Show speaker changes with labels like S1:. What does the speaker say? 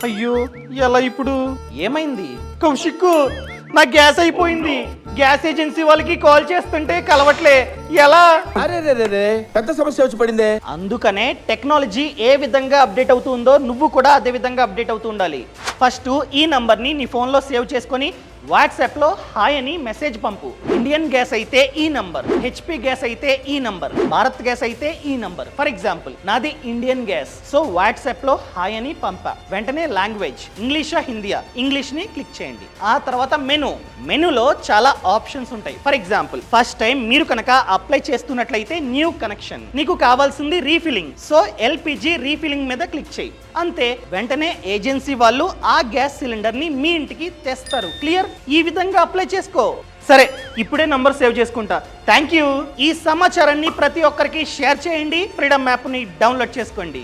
S1: అయ్యో ఎలా ఇప్పుడు?
S2: ఏమైంది?
S1: కౌశిక్, నా గ్యాస్ అయిపోయింది. గ్యాస్ ఏజెన్సీ వాళ్ళకి కాల్ చేస్తుంటే కలవట్లే, ఎలా?
S3: అరే రే రే రే, పెద్ద సమస్య వచ్చి పడిందే.
S2: అందుకనే టెక్నాలజీ ఏ విధంగా అప్డేట్ అవుతుందో నువ్వు కూడా అదే విధంగా అప్డేట్ అవుతూ ఉండాలి. ఫస్ట్ ఈ నంబర్ని నీ ఫోన్లో సేవ్ చేసుకొని వాట్సాప్లో హాయ్ అని మెసేజ్ పంపు. ఇండియన్ గ్యాస్ అయితే ఈ నంబర్, హెచ్పి గ్యాస్ అయితే ఈ నంబర్, భారత్ గ్యాస్ అయితే ఈ నంబర్. ఫర్ ఎగ్జాంపుల్ నాది ఇండియన్ గ్యాస్, సో వాట్సాప్లో హాయ్ అని పంపా. వెంటనే లాంగ్వేజ్ ఇంగ్లీషా హిందీయా, ఇంగ్లీష్ని క్లిక్ చేయండి. ఆ తర్వాత మెనూలో చాలా ఆప్షన్స్ ఉంటాయి. ఫర్ ఎగ్జాంపుల్ ఫస్ట్ టైం మీరు కనుక అప్లై చేస్తున్నట్లయితే న్యూ కనెక్షన్, నీకు కావాల్సింది రీఫిల్లింగ్, సో ఎల్పిజి రీఫిల్లింగ్ మీద క్లిక్ చేయి. అంతే, వెంటనే ఏజెన్సీ వాళ్ళు ఆ గ్యాస్ సిలిండర్ ని మీ ఇంటికి తెస్తారు. క్లియర్? ఈ విధంగా అప్లై చేసుకో. సరే, ఇప్పుడే నంబర్ సేవ్ చేసుకుంటా. Thank you. ఈ సమాచారాన్ని ప్రతి ఒక్కరికి షేర్ చేయండి. ఫ్రీడమ్ యాప్ ని డౌన్లోడ్ చేసుకోండి.